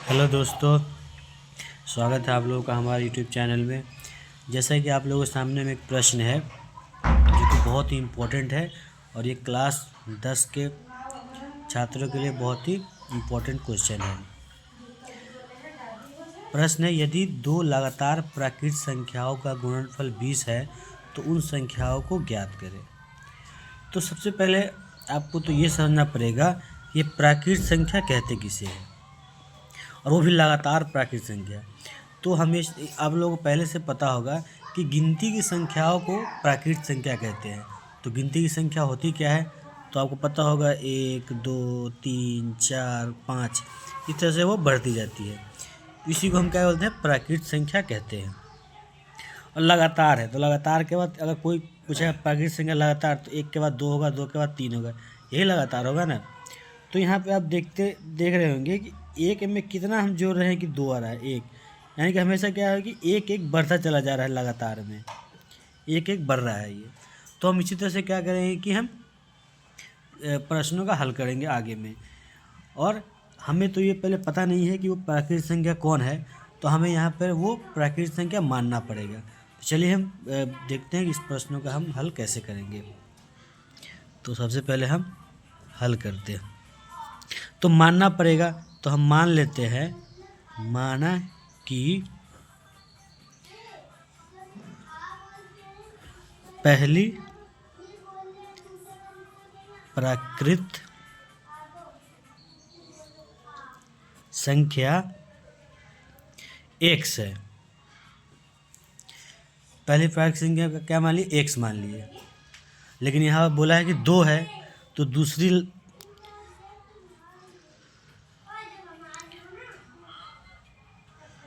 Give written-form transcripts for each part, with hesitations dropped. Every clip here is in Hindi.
हेलो दोस्तों, स्वागत है आप लोगों का हमारे यूट्यूब चैनल में। जैसा कि आप लोगों के सामने में एक प्रश्न है जो कि बहुत ही इम्पोर्टेंट है और ये क्लास 10 के छात्रों के लिए बहुत ही इम्पोर्टेंट क्वेश्चन है। प्रश्न है, यदि दो लगातार प्राकृत संख्याओं का गुणनफल 20 है तो उन संख्याओं को ज्ञात करें। तो सबसे पहले आपको तो ये समझना पड़ेगा ये प्राकृत संख्या कहते किसे हैं, और वो भी लगातार प्राकृत संख्या। तो हमें आप लोगों को पहले से पता होगा कि गिनती की संख्याओं को प्राकृत संख्या कहते हैं। तो गिनती की संख्या होती क्या है, तो आपको पता होगा 1 2 3 4 5 इस तरह से वो बढ़ती जाती है। इसी को हम क्या बोलते हैं, प्राकृत संख्या कहते हैं। और लगातार है तो लगातार के बाद अगर कोई पूछे प्राकृत संख्या लगातार, तो 1 के बाद 2 होगा, 2 के बाद 3 होगा, यही लगातार होगा ना। तो यहाँ पे आप देख रहे होंगे कि एक में कितना हम जोड़ रहे हैं कि 2 आ रहा है, एक, यानी कि हमेशा क्या है कि एक एक बढ़ता चला जा रहा है, लगातार में एक एक बढ़ रहा है ये। तो हम इसी तरह से क्या करेंगे कि हम प्रश्नों का हल करेंगे आगे में। और हमें तो ये पहले पता नहीं है कि वो प्राकृत संख्या कौन है, तो हमें यहाँ पर वो प्राकृत संख्या मानना पड़ेगा। तो चलिए हम देखते हैं कि इस प्रश्नों का हम हल कैसे करेंगे। तो सबसे पहले हम हल करते हैं, तो मानना पड़ेगा। तो हम मान लेते हैं, माना कि पहली प्राकृत संख्या x है। पहली प्राकृत संख्या का क्या मान लिए, x मान लिए। लेकिन यहाँ बोला है कि 2 है, तो दूसरी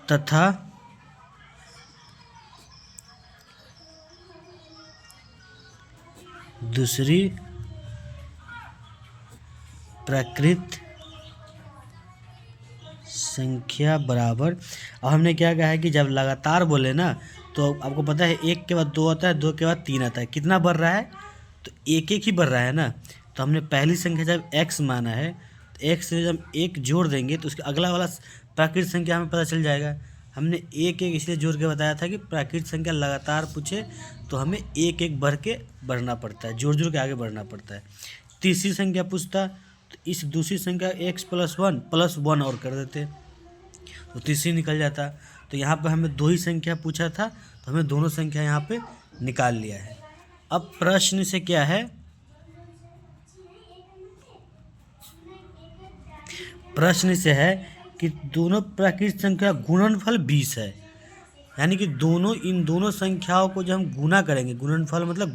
तथा दूसरी प्राकृत संख्या बराबर। अब हमने क्या कहा है कि जब लगातार बोले ना, तो आपको पता है 1 के बाद 2 आता है, 2 के बाद 3 आता है, कितना बढ़ रहा है, तो एक एक ही बढ़ रहा है ना। तो हमने पहली संख्या जब x माना है, तो x से जब 1 जोड़ देंगे तो उसके अगला वाला प्राकृत संख्या हमें पता चल जाएगा। हमने एक एक इसलिए जोड़ के बताया था कि प्राकृत संख्या लगातार पूछे तो हमें एक एक बढ़ के बढ़ना पड़ता है, जोड़ जोड़ के आगे बढ़ना पड़ता है। तीसरी संख्या पूछता तो इस दूसरी संख्या x + 1 और कर देते तो तीसरी निकल जाता। तो यहाँ पर हमें 2 ही संख्या पूछा था, तो हमें दोनों संख्या यहाँ पे निकाल लिया है। अब प्रश्न से क्या है, प्रश्न से है कि दोनों प्राकृत संख्या गुणनफल 20 है, यानी कि इन दोनों संख्याओं को जब हम गुना करेंगे, गुणनफल मतलब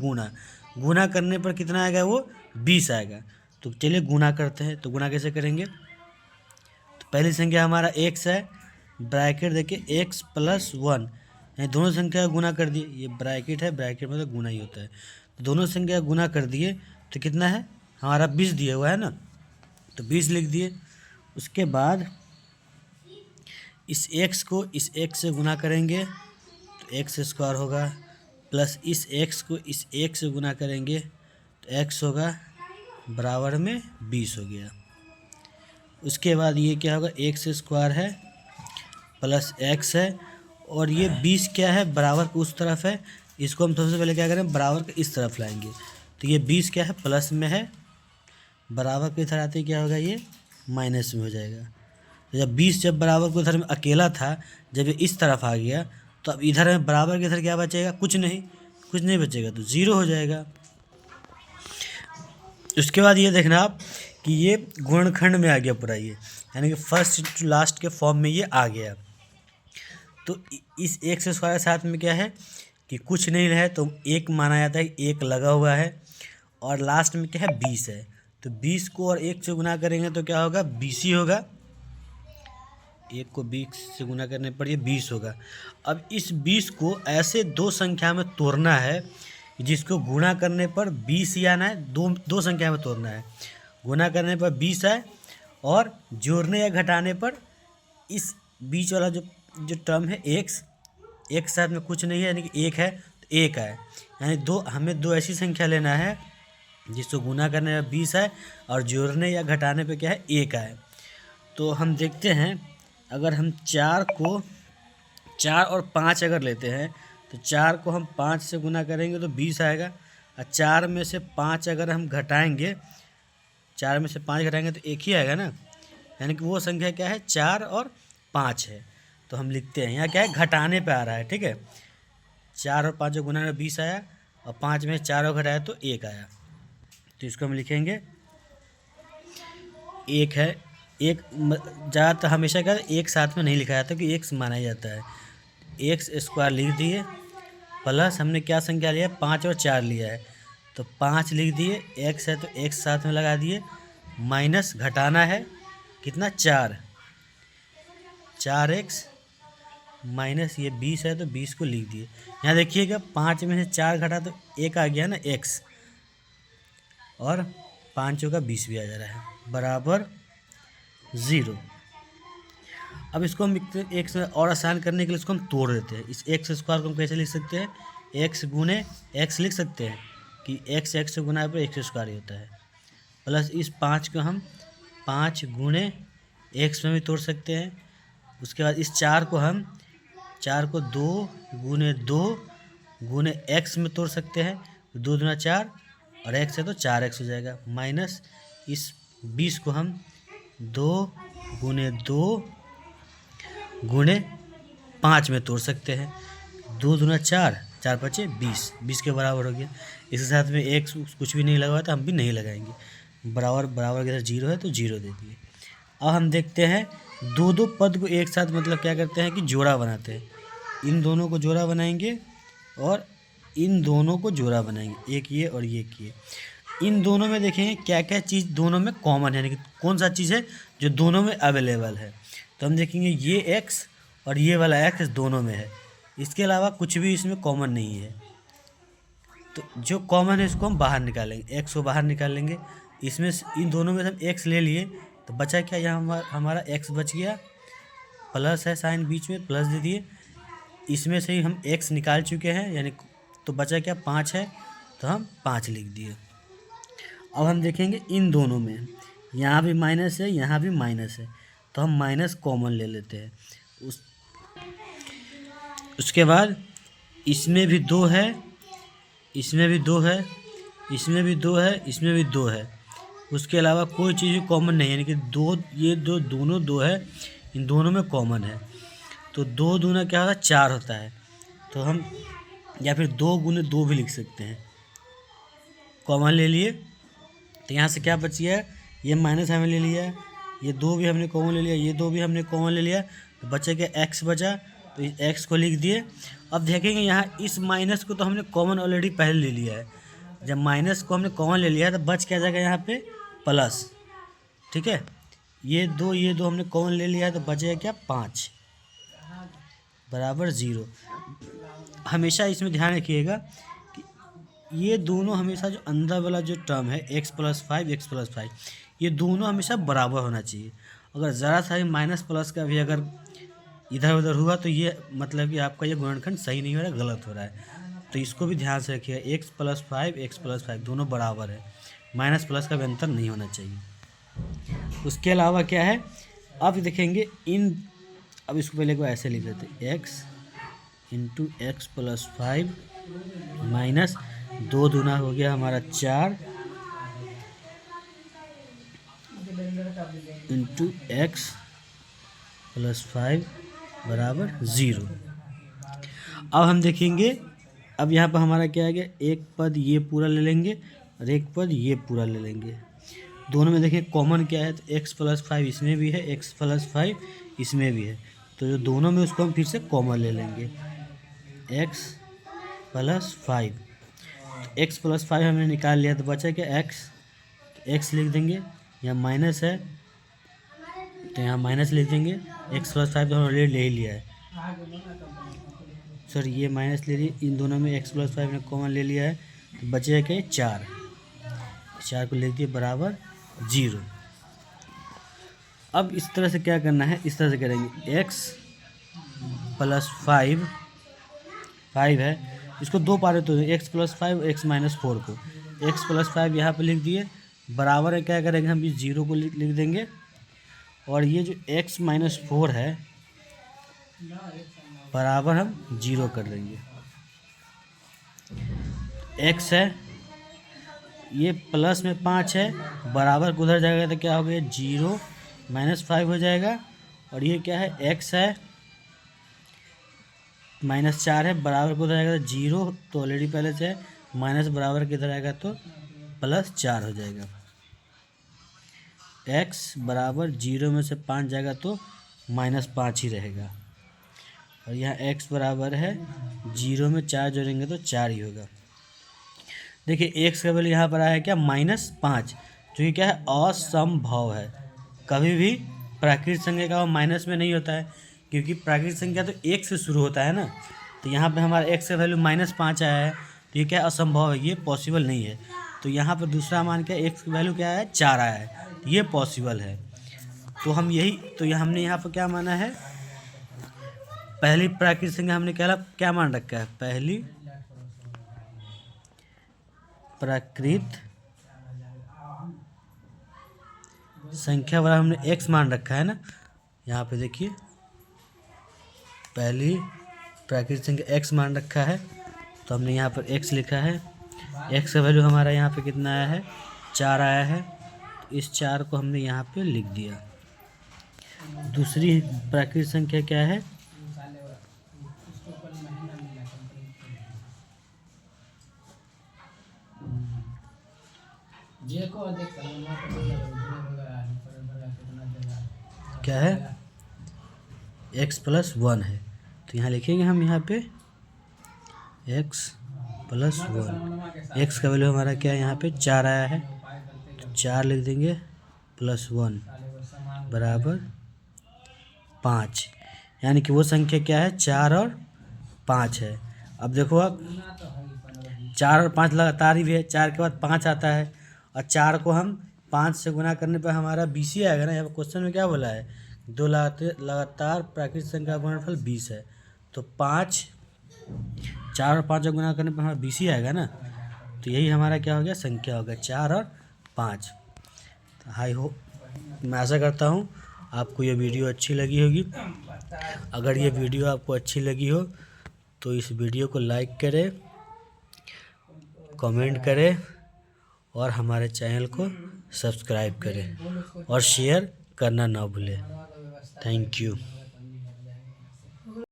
गुना करने पर कितना आएगा, वो 20 आएगा। तो चलिए गुना करते हैं। तो गुना कैसे करेंगे, तो पहली संख्या हमारा x है, ब्रैकेट देखिए x + 1, यानी दोनों संख्या गुना कर दिए। ये ब्रैकेट है, ब्रैकेट मतलब गुना ही होता है। तो दोनों संख्या गुना कर दिए तो कितना है हमारा 20 दिया हुआ है ना, तो 20 लिख दिए। उसके बाद इस x को इस x से गुना करेंगे तो x² होगा, प्लस इस x को इस 1 से गुना करेंगे तो x होगा, बराबर में 20 हो गया। उसके बाद ये क्या होगा, x² है प्लस x है, और ये 20 क्या है, बराबर के उस तरफ है। इसको हम सबसे पहले क्या करें, बराबर के इस तरफ लाएंगे। तो ये 20 क्या है, प्लस में है, बराबर के इधर आते क्या होगा, ये माइनस में हो जाएगा। तो जब 20 जब बराबर को इधर में अकेला था, जब ये इस तरफ आ गया, तो अब इधर में बराबर के इधर क्या बचेगा, कुछ नहीं बचेगा, तो 0 हो जाएगा। उसके बाद ये देखना आप कि ये गुणनखंड में आ गया पूरा, ये यानी कि फर्स्ट टू लास्ट के फॉर्म में ये आ गया। तो इस x² के साथ में क्या है कि कुछ नहीं रहे तो 1 माना जाता है, 1 लगा हुआ है, और लास्ट में क्या है 20 है। तो 20 को और 1 से गुना करेंगे तो क्या होगा, 20 ही होगा। 1 को 20 से गुना करने पर ये 20 होगा। अब इस 20 को ऐसे 2 संख्या में तोड़ना है जिसको गुणा करने पर 20 ही आना है, दो संख्या में तोड़ना है। गुणा करने पर 20 आए और जोड़ने या घटाने पर इस बीच वाला जो टर्म है x, एक साथ में कुछ नहीं है यानी कि 1 है, तो 1 आए, यानी हमें दो ऐसी संख्या लेना है जिसको गुना करने पर 20 आए और जोड़ने या घटाने पे क्या है 1 आए। तो हम देखते हैं अगर हम 4 और 5 अगर लेते हैं तो 4 को हम 5 से गुना करेंगे तो 20 आएगा, और 4 में से 5 अगर हम घटाएंगे, 4 में से 5 घटाएंगे तो एक ही आएगा ना, यानी कि वो संख्या क्या है, 4 और 5 है। तो हम लिखते हैं यहाँ क्या है, घटाने पे आ रहा है, ठीक है। 4 और 5 गुना में 20 आया, और 5 में 4 और घटाया तो 1 आया। तो इसको हम लिखेंगे 1 है। एक ज़्यादातर हमेशा क्या एक साथ में नहीं लिखा जाता कि एक्स माना जाता है। एक्स स्क्वायर लिख दिए, प्लस हमने क्या संख्या लिया है, 5 और 4 लिया है तो 5 लिख दिए, एक्स है तो एक्स साथ में लगा दिए, माइनस घटाना है कितना, 4x माइनस ये 20 है तो 20 को लिख दिए। यहाँ देखिएगा 5 में से 4 घटा तो 1 आ गया ना x, और 5 का 20 भी आ जा रहा है, बराबर 0। अब इसको हम एक और आसान करने के लिए इसको हम तोड़ देते हैं। इस एक्स स्क्वायर को हम कैसे लिख सकते हैं, एक्स गुने एक्स लिख सकते हैं कि एक्स से गुना पर एक्स स्क्वायर ही होता है, प्लस इस 5 को हम 5 गुने एक्स में भी तोड़ सकते हैं। उसके बाद इस 4 को हम 2 गुने 2 गुने एक्स में तोड़ सकते हैं, 2 दूना 4 और एक्स है तो 4x हो जाएगा, माइनस इस 20 को हम 2 गुने 2 गुने 5 में तोड़ सकते हैं, 2 दूना 4, 4 5 20 के बराबर हो गया। इसके साथ में एक कुछ भी नहीं लगा हुआ तो हम भी नहीं लगाएंगे, बराबर के साथ 0 है तो 0 दे दिए। अब हम देखते हैं दो पद को एक साथ मतलब क्या करते हैं कि जोड़ा बनाते हैं। इन दोनों को जोड़ा बनाएंगे और इन दोनों को जोड़ा बनाएंगे, एक ये और ये किए। इन दोनों में देखेंगे क्या क्या चीज़ दोनों में कॉमन है, यानी कि कौन सा चीज़ है जो दोनों में अवेलेबल है। तो हम देखेंगे ये x और ये वाला x दोनों में है, इसके अलावा कुछ भी इसमें कॉमन नहीं है। तो जो कॉमन है इसको हम बाहर निकालेंगे, x को बाहर निकालेंगे। इसमें इन दोनों में से हम x ले लिए तो बचा क्या, यहाँ हमारा x बच गया, प्लस है साइन बीच में प्लस दे दिए। इसमें से ही हम x निकाल चुके हैं, यानी तो बचा क्या, 5 है तो हम 5 लिख दिए। अब हम देखेंगे इन दोनों में, यहाँ भी माइनस है यहाँ भी माइनस है तो हम माइनस कॉमन ले लेते हैं। उसके बाद इसमें भी 2 है, इसमें भी 2 है, इसमें भी 2 है, इसमें भी 2 है। उसके अलावा कोई चीज़ कॉमन नहीं है, यानी कि ये दोनों 2 है, इन दोनों में कॉमन है। तो 2 दूना क्या होता है, 4 होता है। तो हम या फिर 2 गुने 2 भी लिख सकते हैं, कॉमन ले लिए। तो यहाँ से क्या बच गया है, ये माइनस हमने ले लिया, ये 2 भी हमने कॉमन ले लिया, ये 2 भी हमने कॉमन ले लिया, तो बचा क्या, x बचा, तो इस x को लिख दिए। अब देखेंगे यहाँ इस माइनस को तो हमने कॉमन ऑलरेडी पहले ले लिया है, जब माइनस को हमने कॉमन ले लिया है तो बच क्या जाएगा यहाँ पे, प्लस, ठीक है। ये दो हमने कॉमन ले लिया है तो बचेगा क्या, 5 बराबर 0। हमेशा इसमें ध्यान रखिएगा कि ये दोनों हमेशा जो अंदर वाला जो टर्म है x + 5 ये दोनों हमेशा बराबर होना चाहिए। अगर ज़रा सा ही माइनस प्लस का भी अगर इधर उधर हुआ तो ये मतलब कि आपका ये गुणनखंड सही नहीं हो रहा है, गलत हो रहा है। तो इसको भी ध्यान से रखिएगा, x + 5 दोनों बराबर है, माइनस प्लस का भी अंतर नहीं होना चाहिए। उसके अलावा क्या है, अब देखेंगे अब इसको पहले को ऐसे लिख देते हैं, x × x + 5 माइनस 2 दूना हो गया हमारा 4 × x + 5 बराबर 0। अब हम देखेंगे, अब यहाँ पर हमारा क्या आ गया, एक पद ये पूरा ले लेंगे और एक पद ये पूरा ले लेंगे। दोनों में देखिए कॉमन क्या है, तो x + 5 इसमें भी है, x + 5 इसमें भी है, तो जो दोनों में उसको हम फिर से कॉमन ले लेंगे, x + 5। तो x + 5 हमने निकाल लिया तो बचा क्या, x लिख देंगे, यहाँ माइनस है तो यहाँ माइनस लिख देंगे, x + 5 तो हमने ले ही लिया है, सॉरी ये माइनस ले लिए, इन दोनों में x + 5 ने कॉमन ले लिया है तो बचेगा क्या, 4 को लिख दिए बराबर 0। अब इस तरह से क्या करना है, इस तरह से करेंगे, x + 5 है, इसको 2 पार्ट तो x + 5 x - 4 को, x + 5 यहाँ पर लिख दिए, बराबर है क्या करेंगे हम इस 0 को लिख देंगे और ये जो x-4 है बराबर हम 0 कर देंगे। x है, ये प्लस में 5 है, बराबर को उधर जाएगा तो क्या हो गया 0 -5 हो जाएगा। और ये क्या है x है, -4 है, बराबर को उधर आएगा तो 0, तो ऑलरेडी पहले से है, माइनस बराबर के इधर आएगा तो +4 हो जाएगा। x बराबर 0 में से 5 जाएगा तो -5 ही रहेगा। और यहाँ x बराबर है 0 में 4 जोड़ेंगे तो 4 ही होगा। देखिए x का वैल्यू यहाँ पर आया है क्या -5, जो कि क्या है असंभव है। कभी भी प्राकृतिक संख्या का माइनस में नहीं होता है, क्योंकि प्राकृतिक संख्या तो 1 से शुरू होता है ना। तो यहाँ पे हमारा x का वैल्यू -5 आया है, तो ये क्या असंभव है, ये पॉसिबल नहीं है। तो यहाँ पर दूसरा मान क्या x की वैल्यू क्या है 4 आया है, तो ये पॉसिबल है। तो हम यही तो ये हमने यहाँ पर क्या माना है, पहली प्राकृतिक संख्या हमने क्या मान रखा है, पहली प्राकृत संख्या वाला हमने x मान रखा है ना। यहाँ पे देखिए पहली प्राकृतिक संख्या x मान रखा है, तो हमने यहाँ पर x लिखा है। x का वैल्यू हमारा यहाँ पे कितना आया है 4 आया है, तो इस 4 को हमने यहाँ पे लिख दिया। दूसरी प्राकृतिक संख्या क्या है, क्या है x+1 है, तो यहाँ लिखेंगे हम यहाँ पे x+1। x का वैल्यू हमारा क्या है यहाँ पे 4 आया है, तो 4 लिख देंगे +1 बराबर 5, यानी कि वो संख्या क्या है 4 और 5 है। अब देखो आप 4 और 5 लगातार ही है, 4 के बाद 5 आता है, और 4 को हम 5 से गुना करने पर हमारा 20 ही आएगा ना। यहाँ पर क्वेश्चन में क्या बोला है, 2 लगातार प्राकृतिक संख्या का गुणनफल 20 है, तो 4 और 5 को गुना करने पर हमारा 20 ही आएगा ना। तो यही हमारा क्या हो गया संख्या हो गया 4 और 5। तो आई होप, मैं आशा करता हूँ आपको ये वीडियो अच्छी लगी होगी। अगर ये वीडियो आपको अच्छी लगी हो तो इस वीडियो को लाइक करें, कमेंट करें और हमारे चैनल को सब्सक्राइब करें और शेयर करना ना भूलें। Thank you.